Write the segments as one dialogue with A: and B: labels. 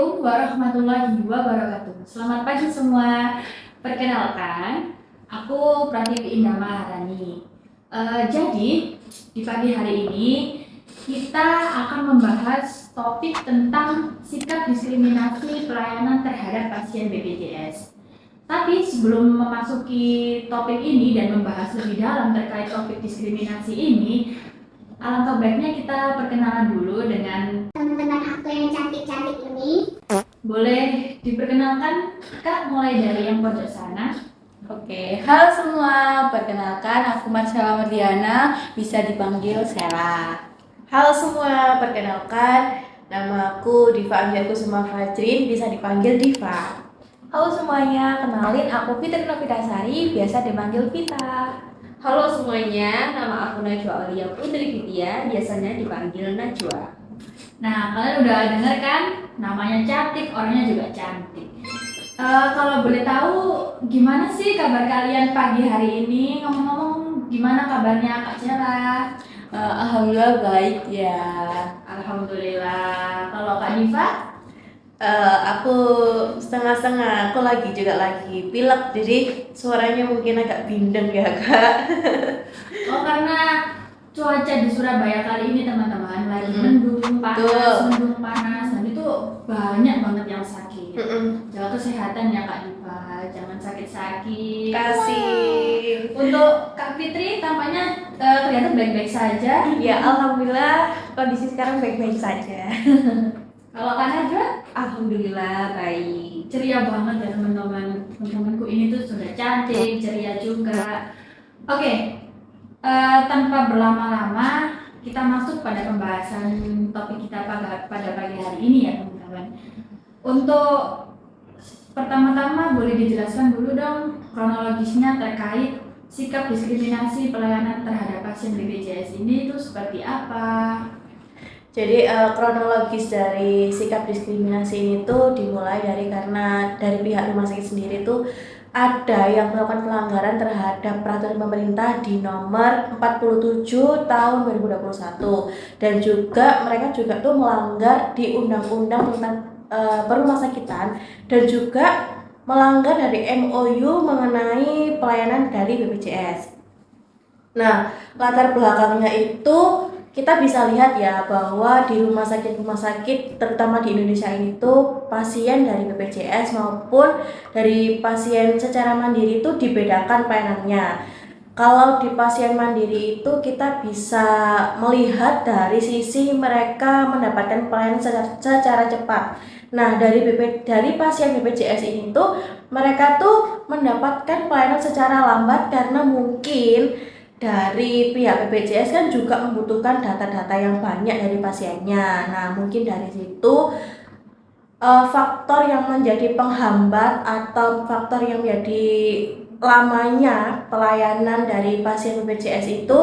A: Assalamualaikum warahmatullahi wabarakatuh. Selamat pagi semua. Perkenalkan, aku Pratiwi Indah Maharani. Jadi di pagi hari ini kita akan membahas topik tentang sikap diskriminasi pelayanan terhadap pasien BPJS. Tapi sebelum memasuki topik ini dan membahas lebih dalam terkait topik diskriminasi ini, alangkah baiknya kita perkenalan dulu dengan
B: teman-teman aku yang cantik-cantik ini.
A: boleh diperkenalkan Kak, mulai dari yang pojok sana.
C: Oke, halo semua. Perkenalkan, aku Marcella Merdiana, bisa dipanggil Sela.
D: Halo semua, perkenalkan nama aku Diva Anggiakusuma Fajrin, bisa dipanggil Diva.
C: Halo semuanya, kenalin aku Fitri Novitasari, biasa dipanggil Vita.
E: Halo semuanya, nama aku Najwa Aulia Putri Vidya, biasanya dipanggil Najwa.
A: Nah, kalian udah denger kan? Namanya cantik, orangnya juga cantik. Kalau boleh tahu, gimana sih kabar kalian pagi hari ini? Ngomong-ngomong, gimana kabarnya Kak Cela?
C: Alhamdulillah baik ya.
A: Alhamdulillah. Kalau Kak Diva?
D: Aku setengah-setengah, aku lagi pilek, jadi suaranya mungkin agak bindeng ya kak.
A: Oh, karena cuaca di Surabaya kali ini teman-teman lagi
D: Betul.
A: mendung panas, dan itu banyak banget yang sakit. Jaga kesehatan ya Kak Diva, jangan sakit-sakit.
D: Kasih.
A: Untuk Kak Fitri tampaknya kelihatan baik-baik saja.
D: Ya alhamdulillah kondisi sekarang baik-baik saja.
A: Kalau Kak Najwa,
E: Alhamdulillah baik.
A: ceria banget ya teman-teman. Teman-temanku ini tuh sudah cantik, ceria juga. Oke, tanpa berlama-lama kita masuk pada pembahasan topik kita pada pagi hari ini ya teman-teman. Untuk pertama-tama boleh dijelaskan dulu dong kronologisnya terkait sikap diskriminasi pelayanan terhadap pasien BPJS ini itu seperti apa?
D: Jadi kronologis dari sikap diskriminasi ini tuh dimulai karena dari pihak rumah sakit sendiri tuh ada yang melakukan pelanggaran terhadap peraturan pemerintah di nomor 47 tahun 2021, dan juga mereka juga tuh melanggar di undang-undang tentang perumahsakitan, dan juga melanggar dari MOU mengenai pelayanan dari BPJS. Nah, latar belakangnya itu kita bisa lihat ya bahwa di rumah sakit terutama di Indonesia ini tuh pasien dari BPJS maupun dari pasien secara mandiri itu dibedakan pelayanannya. Kalau di pasien mandiri itu kita bisa melihat dari sisi mereka mendapatkan pelayanan secara cepat. Nah, dari pasien BPJS ini tuh mereka tuh mendapatkan pelayanan secara lambat karena mungkin dari pihak BPJS kan juga membutuhkan data-data yang banyak dari pasiennya. Nah, mungkin dari situ faktor yang menjadi penghambat atau faktor yang menjadi lamanya pelayanan dari pasien BPJS itu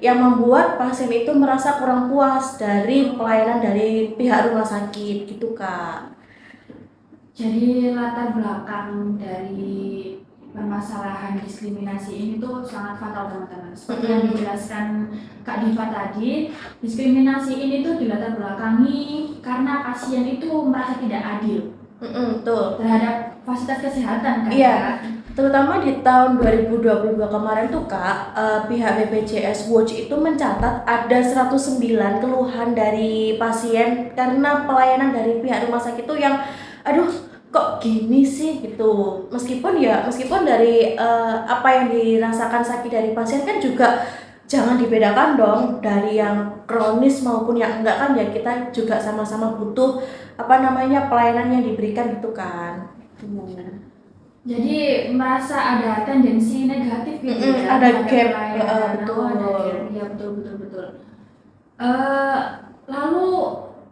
D: yang membuat pasien itu merasa kurang puas dari pelayanan dari pihak rumah sakit gitu Kak.
A: Jadi latar belakang dari permasalahan diskriminasi ini tuh sangat fatal teman-teman. Seperti yang dijelaskan Kak Diva tadi, diskriminasi ini tuh dilatar belakangi karena pasien itu merasa tidak adil
D: Betul.
A: terhadap fasilitas kesehatan kan?
D: Iya.
A: Kak?
D: Terutama di tahun 2022 kemarin tuh Kak, pihak BPJS Watch itu mencatat ada 109 keluhan dari pasien karena pelayanan dari pihak rumah sakit itu yang aduh kok gini sih gitu. Meskipun dari apa yang dirasakan sakit dari pasien kan juga jangan dibedakan dong dari yang kronis maupun yang enggak, kan ya kita juga sama-sama butuh pelayanan yang diberikan gitu kan.
A: Jadi merasa ada tendensi negatif gitu ya,
D: ada
A: terhadap
D: gap,
A: pelayanan.
D: betul.
A: Oh, ada gap. Ya, betul. Lalu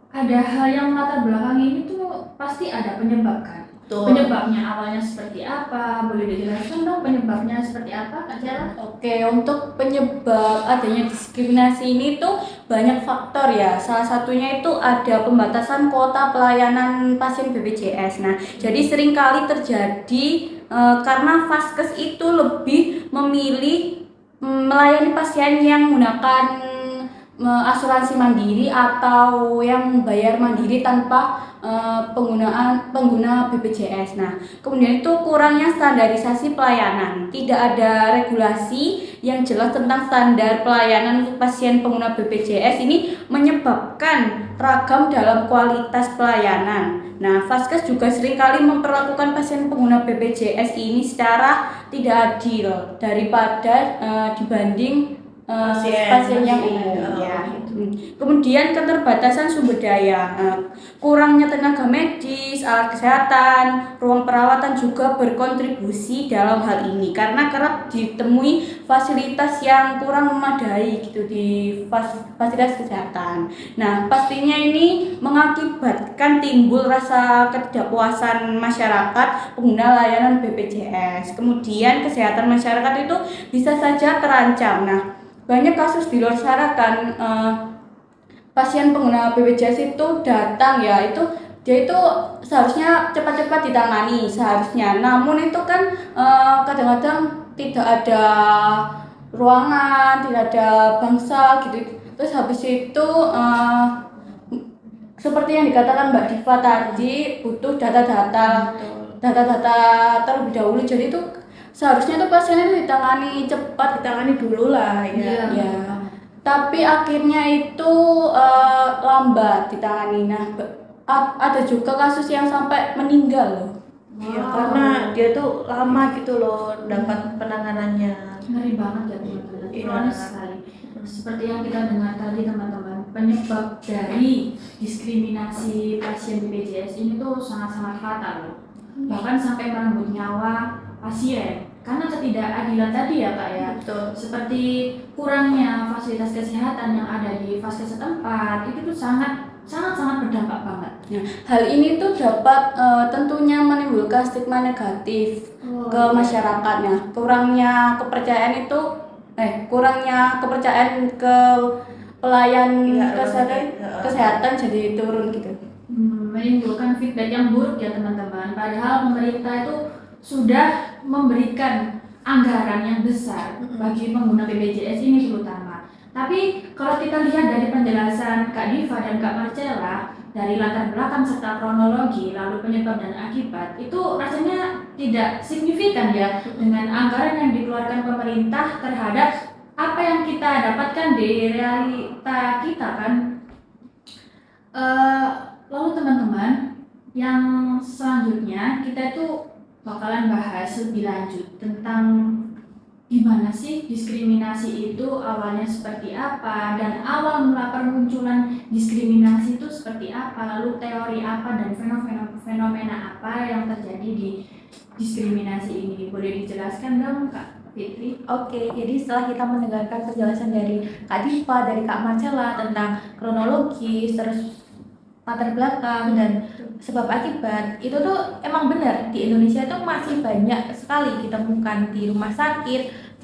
A: ada hal yang latar belakang ini tuh pasti ada penyebab kan?
D: Betul.
A: Penyebabnya awalnya seperti apa? Boleh dijelaskan dong penyebabnya seperti apa Kak Cela?
C: Oke, untuk penyebab adanya diskriminasi ini tuh banyak faktor ya. Salah satunya itu ada pembatasan kuota pelayanan pasien BPJS. Nah, jadi seringkali terjadi karena Vaskes itu lebih memilih melayani pasien yang menggunakan asuransi mandiri atau yang bayar mandiri tanpa pengguna BPJS. Nah, kemudian itu kurangnya standarisasi pelayanan, tidak ada regulasi yang jelas tentang standar pelayanan untuk pasien pengguna BPJS. Ini menyebabkan ragam dalam kualitas pelayanan. Nah, Vaskes juga seringkali memperlakukan pasien pengguna BPJS ini secara tidak adil daripada dibanding pasien yang umum. Ya. Kemudian keterbatasan sumber daya, kurangnya tenaga medis, alat kesehatan, ruang perawatan juga berkontribusi dalam hal ini karena kerap ditemui fasilitas yang kurang memadai gitu di fasilitas kesehatan. Nah, pastinya ini mengakibatkan timbul rasa ketidakpuasan masyarakat pengguna layanan BPJS. Kemudian kesehatan masyarakat itu bisa saja terancam. Nah, banyak kasus di luar sana kan pasien pengguna BPJS itu datang ya, itu dia itu seharusnya cepat-cepat ditangani seharusnya, namun itu kan kadang-kadang tidak ada ruangan, tidak ada bangsal gitu. Terus habis itu seperti yang dikatakan Mbak Diva tadi, butuh data-data terlebih dahulu. Jadi itu seharusnya tuh pasien itu ditangani cepat,
D: ditangani dulu lah ya.
C: ya. Tapi akhirnya itu lambat ditangani. Nah, ada juga kasus yang sampai meninggal loh.
D: Iya, karena dia tuh lama gitu loh dapat penanganannya.
A: Ngeri banget ya teman-teman,
D: Iya.
A: ironis sekali. Seperti yang kita dengar tadi teman-teman, penyebab dari diskriminasi pasien BPJS ini tuh sangat-sangat fatal loh. Bahkan sampai merenggut nyawa pasien karena ketidakadilan tadi ya Kak ya.
D: Betul.
A: Seperti kurangnya fasilitas kesehatan yang ada di vaskes setempat itu tuh sangat berdampak banget.
C: Nah, hal ini tuh dapat tentunya menimbulkan stigma negatif ke masyarakatnya. Kurangnya kepercayaan ke pelayan kesehatan jadi turun gitu.
A: Menimbulkan feedback yang buruk ya teman-teman. Padahal pemerintah itu sudah memberikan anggaran yang besar bagi pengguna BPJS ini terutama. Tapi kalau kita lihat dari penjelasan Kak Diva dan Kak Marcella dari latar belakang serta kronologi lalu penyebab dan akibat, itu rasanya tidak signifikan ya dengan anggaran yang dikeluarkan pemerintah terhadap apa yang kita dapatkan di realita kita kan. Lalu teman-teman, yang selanjutnya kita itu bakalan bahas lebih lanjut tentang gimana sih diskriminasi itu awalnya seperti apa dan awal mula permunculan diskriminasi itu seperti apa, lalu teori apa dan fenomena apa yang terjadi di diskriminasi ini. Boleh dijelaskan dong Kak Fitri?
E: Oke, jadi setelah kita mendengarkan penjelasan dari Kak Diva, dari Kak Marcella tentang kronologis, terus latar belakang dan sebab akibat, itu tuh emang benar di Indonesia itu masih banyak sekali ditemukan di rumah sakit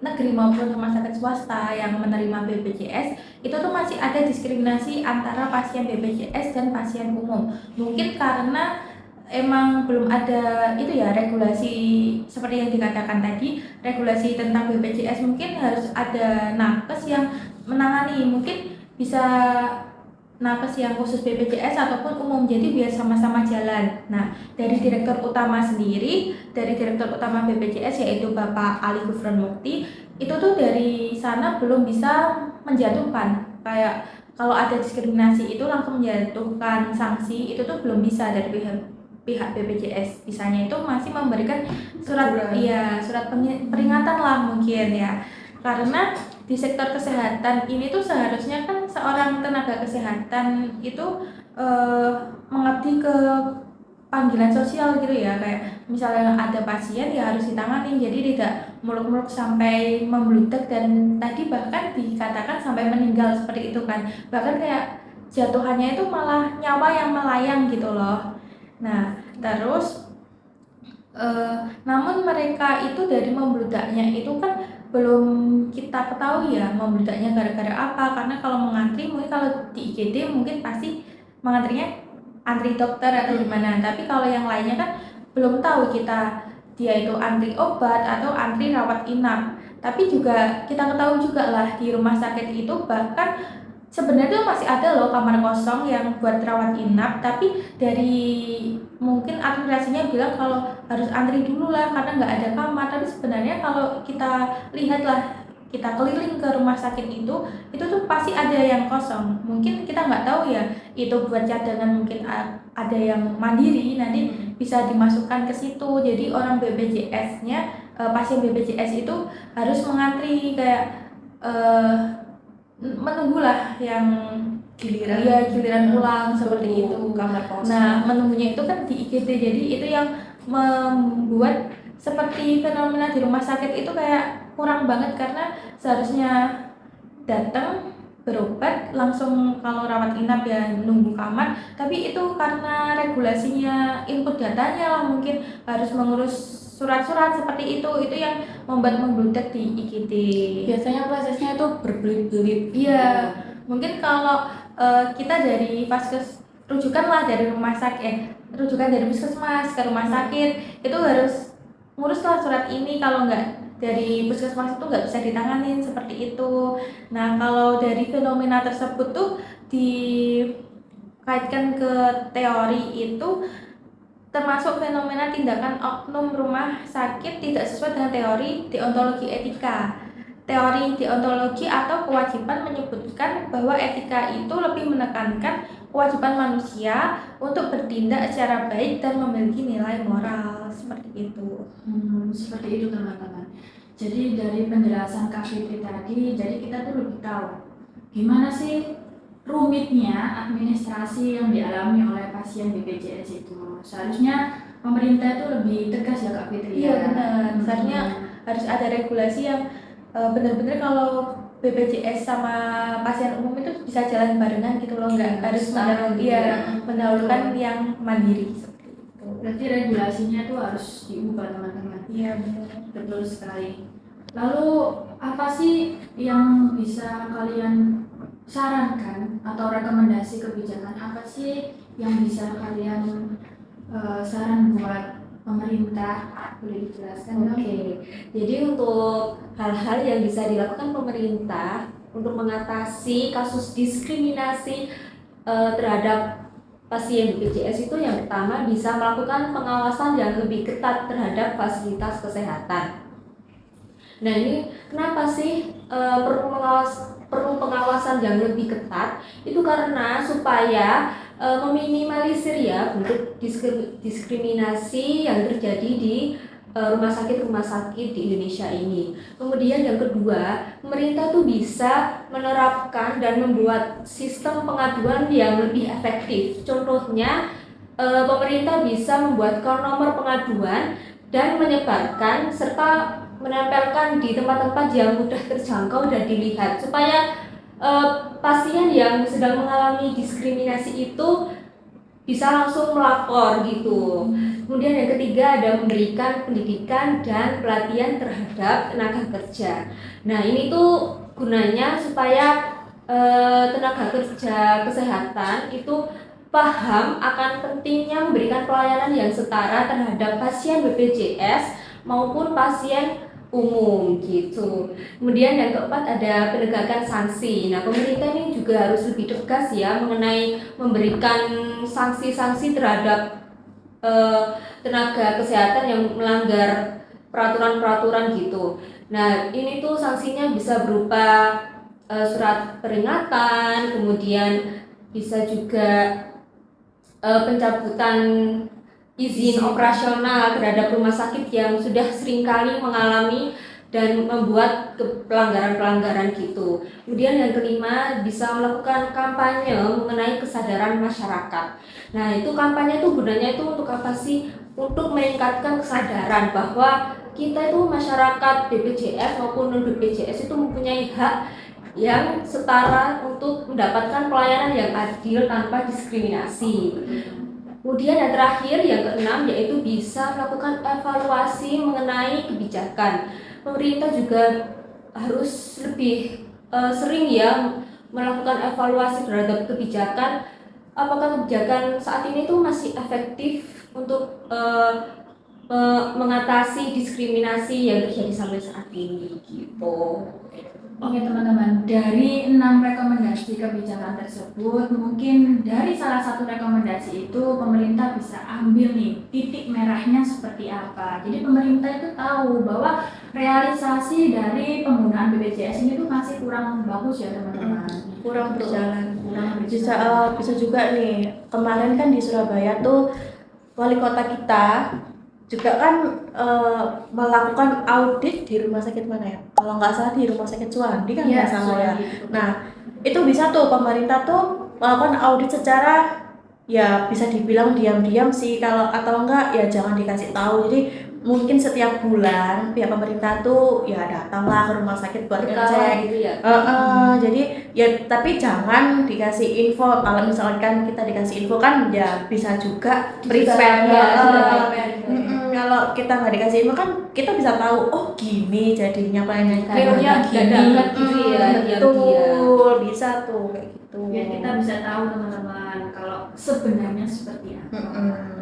E: negeri maupun rumah sakit swasta yang menerima BPJS. Itu tuh masih ada diskriminasi antara pasien BPJS dan pasien umum. Mungkin karena emang belum ada itu ya regulasi seperti yang dikatakan tadi, regulasi tentang BPJS. Mungkin harus ada nakes yang menangani, mungkin bisa nakes yang khusus BPJS ataupun umum, jadi biar sama-sama jalan. Nah, dari direktur utama BPJS yaitu Bapak Ali Gufron Mukti, itu tuh dari sana belum bisa menjatuhkan, kayak kalau ada diskriminasi itu langsung menjatuhkan sanksi, itu tuh belum bisa dari pihak BPJS. Bisanya itu masih memberikan surat peringatan lah mungkin ya. Karena di sektor kesehatan ini tuh seharusnya kan seorang tenaga kesehatan itu mengabdi ke panggilan sosial gitu ya, kayak misalnya ada pasien ya harus ditangani, jadi tidak muluk-muluk sampai membludak dan tadi bahkan dikatakan sampai meninggal seperti itu kan, bahkan kayak jatuhannya itu malah nyawa yang melayang gitu loh. Nah terus namun mereka itu dari membludaknya itu kan belum kita ketahui ya membludaknya gara-gara apa, karena kalau mengantri mungkin kalau di IGD mungkin pasti mengantrinya antri dokter atau gimana, tapi kalau yang lainnya kan belum tahu kita dia itu antri obat atau antri rawat inap. Tapi juga kita ketahui juga lah di rumah sakit itu bahkan sebenarnya masih ada loh kamar kosong yang buat rawat inap, tapi dari mungkin administrasinya bilang kalau harus antri dulu lah karena nggak ada kamar. Tapi sebenarnya kalau kita lihat lah, kita keliling ke rumah sakit itu tuh pasti ada yang kosong. Mungkin kita nggak tahu ya itu buat cadangan, mungkin ada yang mandiri nanti bisa dimasukkan ke situ. Jadi orang BPJS-nya, pasien BPJS itu harus mengantri kayak menunggulah yang giliran pulang seperti itu.
D: kamar kosong.
E: Nah, menunggunya itu kan di IGD, jadi itu yang membuat seperti fenomena di rumah sakit itu kayak kurang banget karena seharusnya datang berobat langsung, kalau rawat inap ya nunggu kamar, tapi itu karena regulasinya input datanya lah mungkin harus mengurus surat-surat seperti itu yang membuat membludak di IGD.
C: Biasanya prosesnya itu berbelit-belit.
E: Iya, mungkin kalau kita dari rujukan lah dari rumah sakit, rujukan dari puskesmas ke rumah sakit itu harus nguruslah surat ini, kalau nggak dari puskesmas itu nggak bisa ditanganin seperti itu. Nah, kalau dari fenomena tersebut tuh dikaitkan ke teori itu termasuk fenomena tindakan oknum rumah sakit tidak sesuai dengan teori deontologi etika. Teori deontologi atau kewajiban menyebutkan bahwa etika itu lebih menekankan kewajiban manusia untuk bertindak secara baik dan memiliki nilai moral, seperti itu.
A: Seperti itu teman-teman. Jadi dari penjelasan Kak Fitri tadi, jadi kita tuh lebih tahu gimana sih rumitnya administrasi yang dialami oleh pasien BPJS itu. Seharusnya pemerintah itu lebih tegas ya Kak Fitri.
E: Iya
A: ya?
E: benar, seharusnya harus ada regulasi yang benar-benar kalau BPJS sama pasien umum itu bisa jalan barengan gitu loh, nggak harus mendahulukan yang mandiri seperti itu.
A: Berarti regulasinya tuh harus diubah teman-teman.
E: Iya benar.
A: Betul sekali. Lalu apa sih yang bisa kalian sarankan atau rekomendasi kebijakan apa sih yang bisa kalian saran buat pemerintah? Boleh dijelaskan?
F: Oke, jadi untuk hal-hal yang bisa dilakukan pemerintah untuk mengatasi kasus diskriminasi terhadap pasien BPJS itu, yang pertama bisa melakukan pengawasan yang lebih ketat terhadap fasilitas kesehatan. Nah, ini kenapa sih perlu pengawasan yang lebih ketat? Itu karena supaya meminimalisir ya bentuk diskriminasi yang terjadi di rumah sakit di Indonesia ini. Kemudian yang kedua, pemerintah tuh bisa menerapkan dan membuat sistem pengaduan yang lebih efektif. Contohnya, pemerintah bisa membuatkan nomor pengaduan dan menyebarkan serta menempelkan di tempat-tempat yang mudah terjangkau dan dilihat, supaya pasien yang sedang mengalami diskriminasi itu bisa langsung melapor gitu. Kemudian yang ketiga ada memberikan pendidikan dan pelatihan terhadap tenaga kerja. Nah, ini tuh gunanya supaya tenaga kerja kesehatan itu paham akan pentingnya memberikan pelayanan yang setara terhadap pasien BPJS maupun pasien umum gitu. Kemudian yang keempat ada penegakan sanksi. Nah, pemerintah ini juga harus lebih tegas ya mengenai memberikan sanksi-sanksi terhadap tenaga kesehatan yang melanggar peraturan-peraturan gitu. Nah, ini tuh sanksinya bisa berupa surat peringatan, kemudian bisa juga pencabutan izin operasional terhadap rumah sakit yang sudah seringkali mengalami dan membuat pelanggaran-pelanggaran gitu. Kemudian yang kelima bisa melakukan kampanye mengenai kesadaran masyarakat. Nah, itu kampanye itu gunanya itu untuk apa sih? Untuk meningkatkan kesadaran bahwa kita itu masyarakat BPJS maupun non BPJS itu mempunyai hak yang setara untuk mendapatkan pelayanan yang adil tanpa diskriminasi. Kemudian yang terakhir, yang keenam, yaitu bisa melakukan evaluasi mengenai kebijakan. Pemerintah juga harus lebih sering ya melakukan evaluasi terhadap kebijakan. Apakah kebijakan saat ini tuh masih efektif untuk mengatasi diskriminasi yang terjadi sampai saat ini gitu.
A: Oke teman-teman, dari 6 rekomendasi kebijakan tersebut, mungkin dari salah satu rekomendasi itu pemerintah bisa ambil nih titik merahnya seperti apa. Jadi pemerintah itu tahu bahwa realisasi dari penggunaan BPJS ini tuh masih kurang bagus ya teman-teman.
D: Kurang berjalan.
A: Kurang
D: Bisa
A: berjalan.
D: bisa juga nih, kemarin kan di Surabaya tuh wali kota kita juga kan melakukan audit di rumah sakit mana ya? Kalau nggak salah di rumah sakit Suwandi kan nggak salah ya. Nah, itu bisa tuh pemerintah tuh melakukan audit secara ya bisa dibilang diam-diam sih, kalau atau enggak ya jangan dikasih tahu. Jadi mungkin setiap bulan pihak pemerintah tuh ya datanglah ke rumah sakit buat
F: Berkala
D: ngecek.
F: gitu ya.
D: Jadi ya tapi jangan dikasih info. Kalau misalkan kita dikasih info kan ya bisa juga prepare.
F: Ya, sudah
D: Heeh.
F: prepare.
D: Kalau kita nggak dikasih info kan kita bisa tahu oh gini jadinya pelayanan
F: Realnya dadakan gitu ya,
D: betul, bisa tuh kayak gitu.
A: Biar kita bisa tahu teman-teman kalau sebenarnya seperti apa.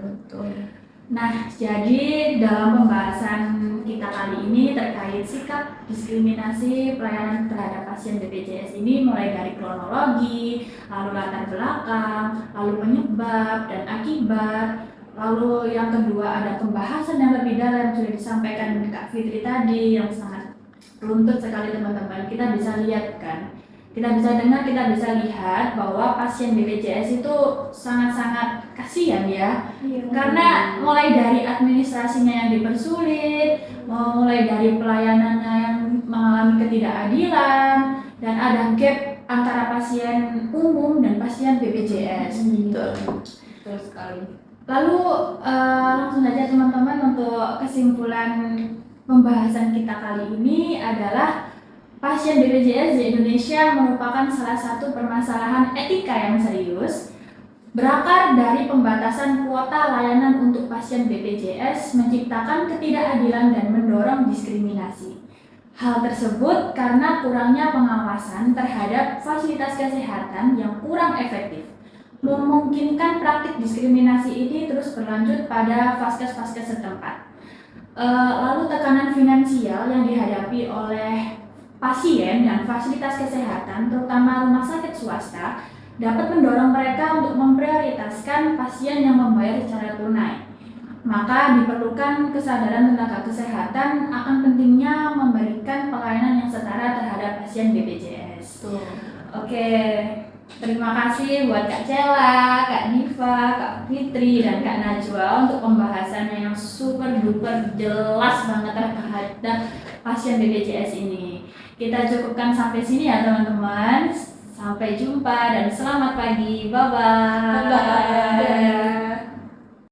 D: Betul.
A: Nah, jadi dalam pembahasan kita kali ini terkait sikap diskriminasi pelayanan terhadap pasien BPJS ini mulai dari kronologi, lalu latar belakang, lalu penyebab dan akibat, lalu yang kedua ada pembahasan yang lebih dalam sudah disampaikan Kak Fitri tadi yang sangat runtut sekali teman-teman. Kita bisa lihat kan, kita bisa dengar, kita bisa lihat bahwa pasien BPJS itu sangat-sangat kasihan ya. Karena mulai dari administrasinya yang dipersulit, mulai dari pelayanannya yang mengalami ketidakadilan, dan ada gap antara pasien umum dan pasien BPJS.
F: Betul sekali.
A: Lalu langsung saja teman-teman untuk kesimpulan pembahasan kita kali ini adalah pasien BPJS di Indonesia merupakan salah satu permasalahan etika yang serius. Berakar dari pembatasan kuota layanan untuk pasien BPJS menciptakan ketidakadilan dan mendorong diskriminasi. Hal tersebut karena kurangnya pengawasan terhadap fasilitas kesehatan yang kurang efektif, memungkinkan praktik diskriminasi ini terus berlanjut pada vaskes-vaskes setempat. Lalu tekanan finansial yang dihadapi oleh pasien dan fasilitas kesehatan, terutama rumah sakit swasta, dapat mendorong mereka untuk memprioritaskan pasien yang membayar secara tunai. Maka diperlukan kesadaran tenaga kesehatan akan pentingnya memberikan pelayanan yang setara terhadap pasien BPJS. Oke, terima kasih buat Kak Cela, Kak Diva, Kak Fitri, dan Kak Najwa untuk pembahasannya yang super duper jelas banget terhadap pasien BPJS ini. Kita cukupkan sampai sini ya teman-teman. Sampai jumpa dan selamat pagi. Bye-bye.